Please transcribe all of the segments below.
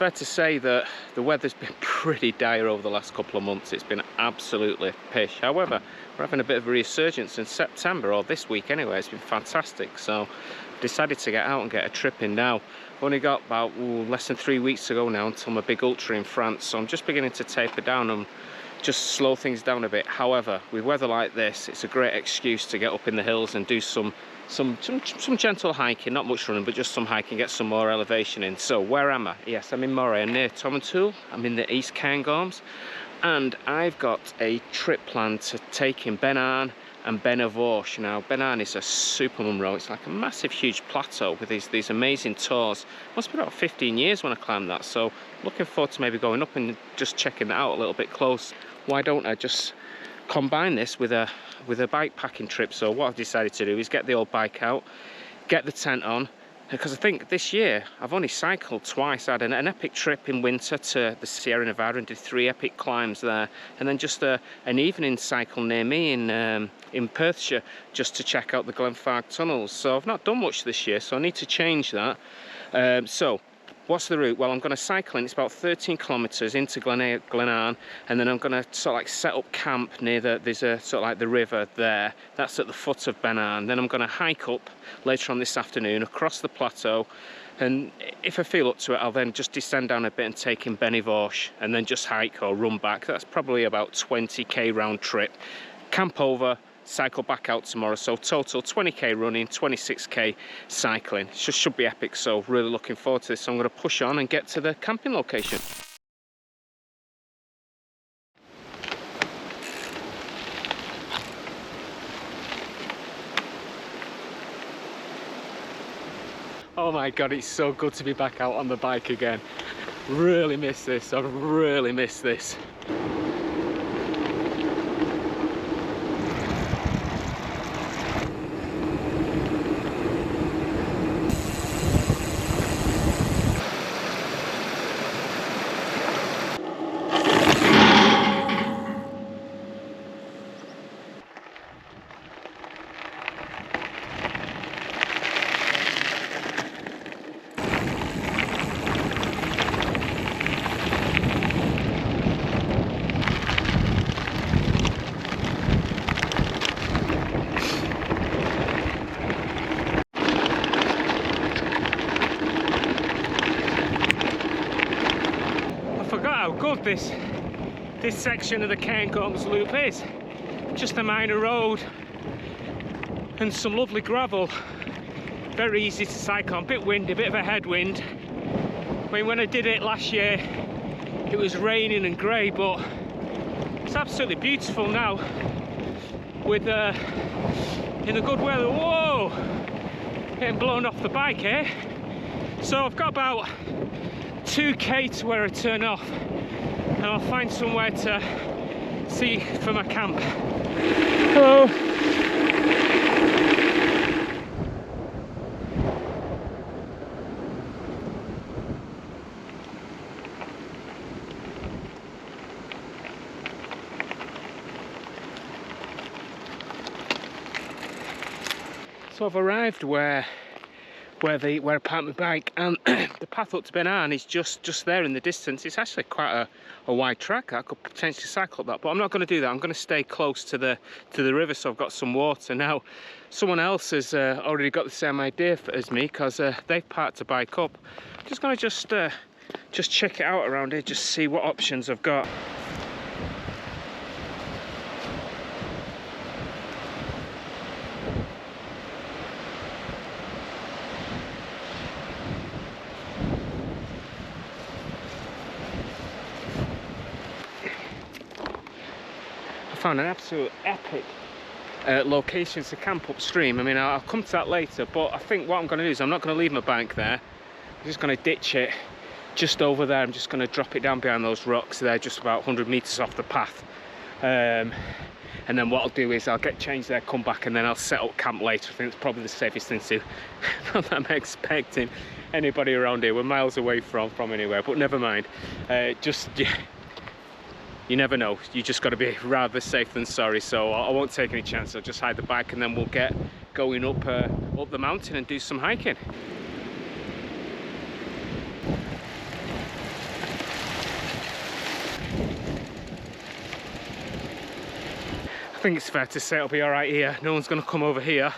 fair to say that the weather's been pretty dire over the last couple of months. It's been absolutely pish. However, we're having a bit of a resurgence in September, or this week anyway. It's been fantastic, so I've decided to get out and get a trip in now. I've only got about less than 3 weeks to go now until my big ultra in France, so I'm just beginning to taper down and just slow things down a bit. However, with weather like this, it's a great excuse to get up in the hills and do some gentle hiking, not much running, but just some hiking, get some more elevation in. So where am I? Yes, I'm in Moray, near Tomintoul. I'm in the East Cairngorms, and I've got a trip planned to take in Ben Avon and Beinn. Now, Ben Avon is a super Munro. It's like a massive, huge plateau with these amazing tours. Must be about 15 years when I climbed that, so looking forward to maybe going up and just checking that out a little bit close. Why don't I just combine this with a bike packing trip? So what I've decided to do is get the old bike out, get the tent on, because I think this year I've only cycled twice. I had an epic trip in winter to the Sierra Nevada and did 3 epic climbs there, and then just an evening cycle near me in Perthshire just to check out the Glen Avon tunnels. So I've not done much this year, so I need to change that. So what's the route? Well, I'm going to cycle in. It's about 13 kilometers into Glen Avon, and then I'm going to sort of like set up camp near there's a sort of like the river there. That's at the foot of Ben Avon. Then I'm going to hike up later on this afternoon across the plateau, and if I feel up to it, I'll then just descend down a bit and take in Beinn, and then just hike or run back. That's probably about 20k round trip. Camp over, cycle back out tomorrow, so total 20k running, 26k cycling. It should be epic, so really looking forward to this. So I'm going to push on and get to the camping location. Oh my god, it's so good to be back out on the bike again. Really miss this. I've really missed this. This section of the Cairngorms Loop is just a minor road and some lovely gravel, very easy to cycle on. A bit windy, a bit of a headwind. I mean, when I did it last year it was raining and grey, but it's absolutely beautiful now with in the good weather. Whoa, getting blown off the bike here. So I've got about 2k to where I turn off, and I'll find somewhere to see for my camp. Hello. So I've arrived where I parked my bike, and the path up to Ben Avon is just there in the distance. It's actually quite a wide track. I could potentially cycle up that, but I'm not going to do that. I'm going to stay close to the river, so I've got some water. Now, someone else has already got the same idea as me, because they've parked a bike up. I'm just going to just check it out around here, just see what options I've got. Found an absolute epic location to camp upstream. I mean, I'll come to that later, but I think what I'm going to do is I'm not going to leave my bike there. I'm just going to ditch it just over there. I'm just going to drop it down behind those rocks there, just about 100 meters off the path. And then what I'll do is I'll get changed there, come back, and then I'll set up camp later. I think it's probably the safest thing to do. Not that I'm expecting anybody around here. We're miles away from anywhere, but never mind. Yeah, you never know. You just got to be rather safe than sorry. So I won't take any chances. I'll just hide the bike, and then we'll get going up the mountain and do some hiking. think it's fair to say it'll be all right here. No one's gonna come over here.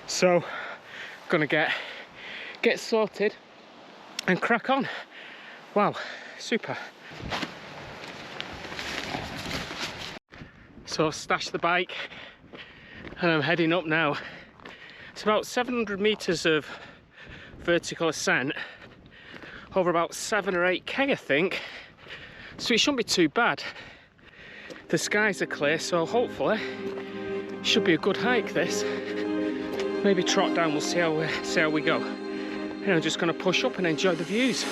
So, gonna get sorted and crack on. Wow, super. So I've stashed the bike and I'm heading up now. It's about 700 meters of vertical ascent over about 7 or 8k, I think. So it shouldn't be too bad. The skies are clear, so hopefully it should be a good hike this. Maybe trot down, we'll see how we go. And I'm just going to push up and enjoy the views.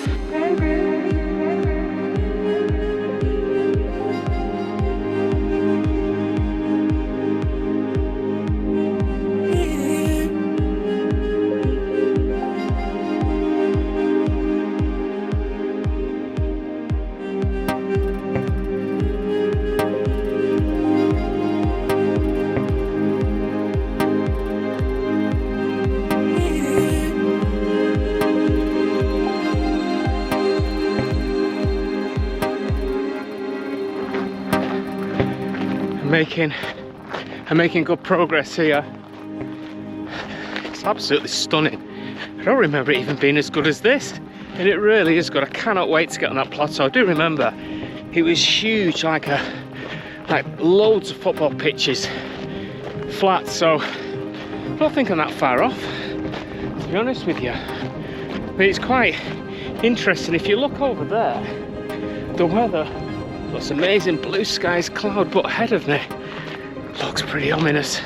I'm making good progress here. It's absolutely stunning. I don't remember it even being as good as this, and it really is good. I cannot wait to get on that plateau. I do remember it was huge, like loads of football pitches, flat. So I don't think I'm that far off, to be honest with you. But it's quite interesting. If you look over there, the weather looks amazing, blue skies, cloud, but ahead of me looks pretty ominous.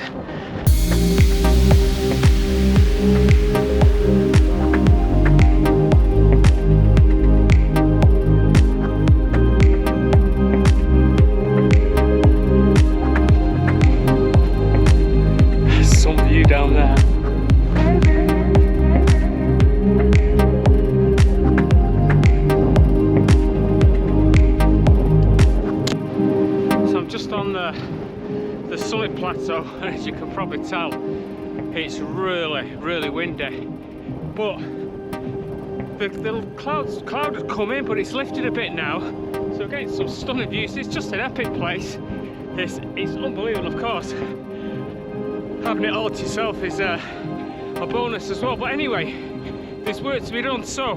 There's some view down there. So I'm just on the summit plateau, and as you can probably tell, it's really windy. But the cloud had come in, but it's lifted a bit now, so we're getting some stunning views. It's just an epic place. It's unbelievable, of course. Having it all to yourself is a bonus as well. But anyway, there's work to be done. So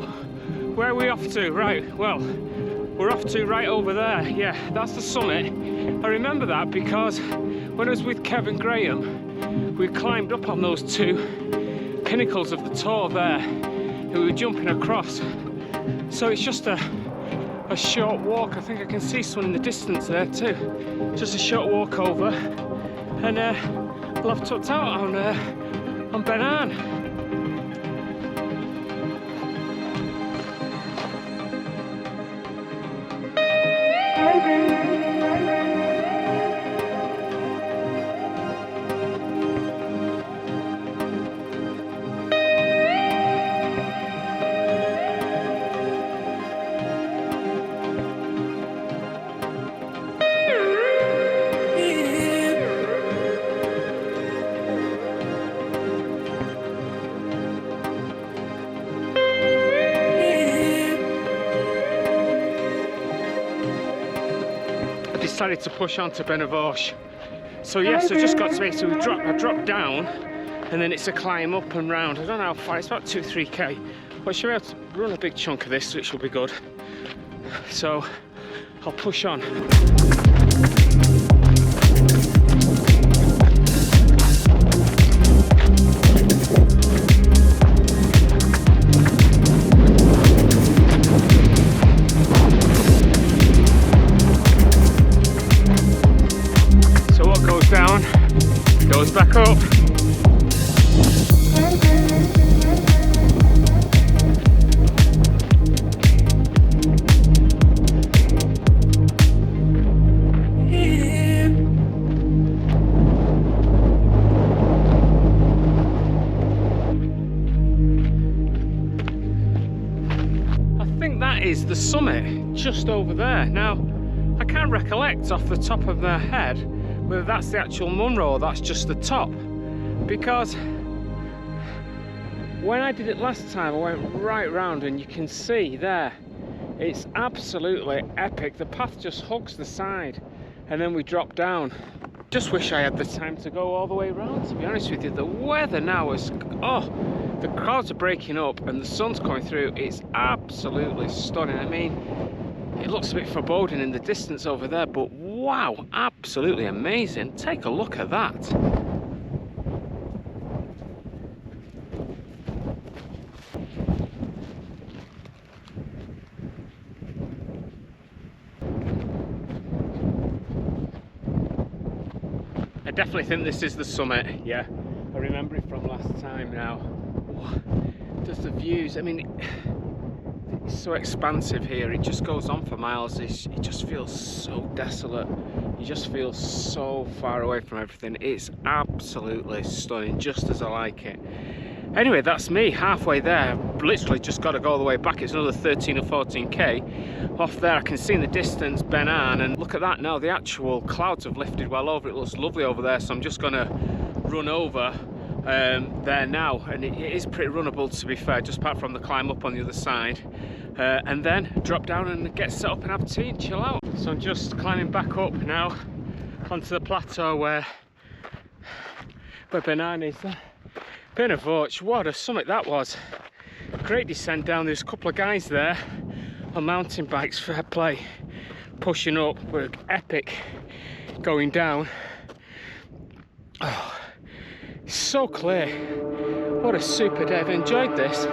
where are we off to? Right, well, we're off to right over there. Yeah, that's the summit. I remember that because when I was with Kevin Graham, we climbed up on those two pinnacles of the tour there, and we were jumping across. So it's just a short walk. I think I can see someone in the distance there too. Just a short walk over, and we'll have tucked out on Ben Avon. Decided to push on to Ben Avon. So yes, I just got to it. So I dropped down, and then it's a climb up and round. I don't know how far. It's about 2-3k. But I should be able to run a big chunk of this, which will be good. So I'll push on. Goes back up. I think that is the summit, just over there. Now, I can't recollect off the top of my head whether that's the actual Munro or that's just the top, because when I did it last time I went right round, and you can see there it's absolutely epic. The path just hugs the side, and then we drop down. Just wish I had the time to go all the way around, to be honest with you. The weather now is, oh, the clouds are breaking up and the sun's coming through. It's absolutely stunning. I mean, it looks a bit foreboding in the distance over there, but wow, absolutely amazing. Take a look at that. I definitely think this is the summit, yeah. I remember it from last time now. Just the views, I mean, it's so expansive here, it just goes on for miles. It just feels so desolate. You just feel so far away from everything. It's absolutely stunning, just as I like it. Anyway, that's me halfway there. Literally just got to go all the way back. It's another 13 or 14k. Off there I can see in the distance Ben Avon, and look at that now, the actual clouds have lifted well over. It looks lovely over there, so I'm just going to run over there now, and it is pretty runnable, to be fair, just apart from the climb up on the other side, and then drop down and get set up and have tea and chill out. So I'm just climbing back up now onto the plateau where Ben Avon is. Been a vorch, what a summit that was. Great descent down. There's a couple of guys there on mountain bikes, fair play, pushing up. We're epic going down. Oh, it's so clear. What a super day. I've enjoyed this.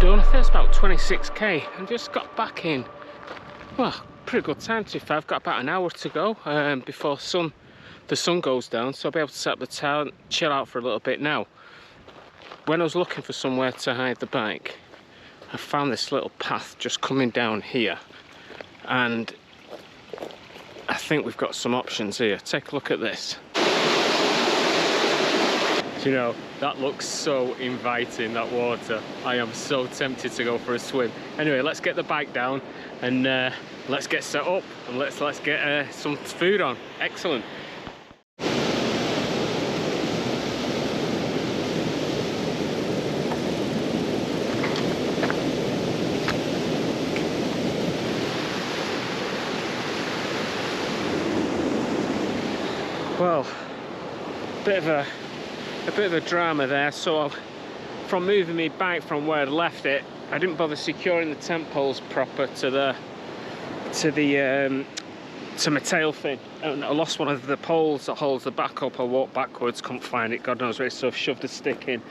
Done. I think it's about 26k and just got back in, well, pretty good time to be fair. I've got about an hour to go before the sun goes down, so I'll be able to set up the tent, chill out for a little bit. Now, when I was looking for somewhere to hide the bike, I found this little path just coming down here, and I think we've got some options here. Take a look at this. You know, that looks so inviting, that water. I am so tempted to go for a swim. Anyway, let's get the bike down and let's get set up and let's get some food on. Excellent. Well, a bit of a drama there. So from moving me back from where I'd left it, I didn't bother securing the tent poles proper to my tail fin, and I lost one of the poles that holds the back up. I walked backwards, couldn't find it, God knows where, so I've shoved a stick in.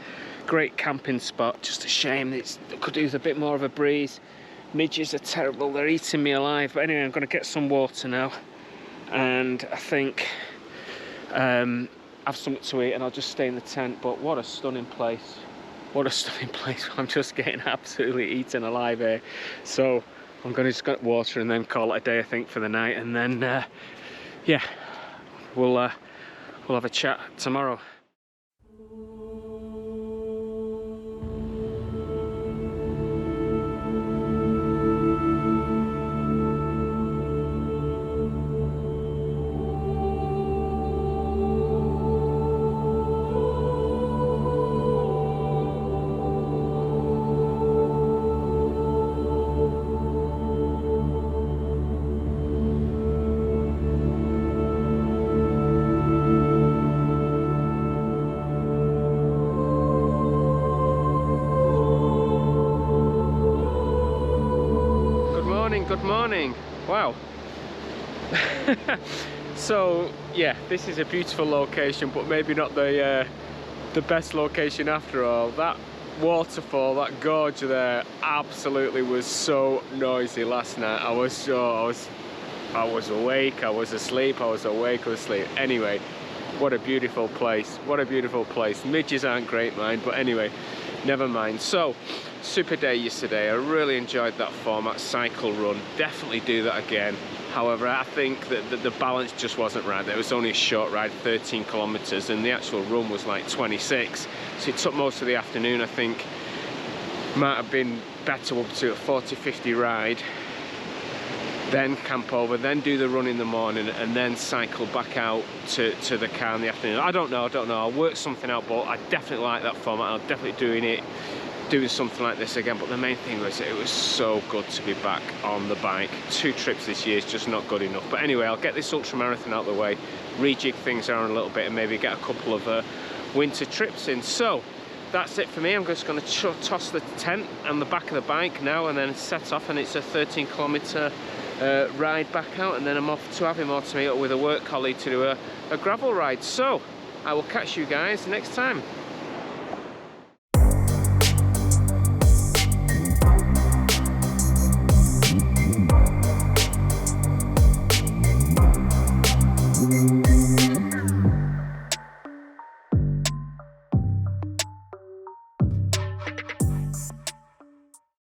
Great camping spot, just a shame it could use a bit more of a breeze. Midges are terrible, they're eating me alive. But anyway, I'm going to get some water now, and I think have something to eat, and I'll just stay in the tent. But what a stunning place, what a stunning place. I'm just getting absolutely eaten alive here, so I'm going to just get water and then call it a day, I think, for the night, and then yeah, we'll have a chat tomorrow. Good morning. Wow. So yeah, this is a beautiful location, but maybe not the best location after all. That waterfall, that gorge there, absolutely was so noisy last night. I was awake, I was asleep, I was awake, I was asleep. Anyway, What a beautiful place, what a beautiful place. Midges aren't great, mind, but anyway, never mind. So, super day yesterday. I really enjoyed that format, cycle run. Definitely do that again. However, I think that the balance just wasn't right. There was only a short ride, 13 kilometers, and the actual run was like 26. So it took most of the afternoon, I think. Might have been better up to a 40-50 ride, then camp over, then do the run in the morning, and then cycle back out to the car in the afternoon. I don't know. I'll work something out, but I definitely like that format. I'm definitely doing something like this again. But the main thing was it was so good to be back on the bike. 2 trips this year is just not good enough. But anyway, I'll get this ultra marathon out of the way, rejig things around a little bit, and maybe get a couple of winter trips in. So that's it for me. I'm just going to toss the tent and the back of the bike now, and then set off, and it's a 13-kilometer ride back out, and then I'm off to Avonmore to meet up with a work colleague to do a gravel ride. So I will catch you guys next time.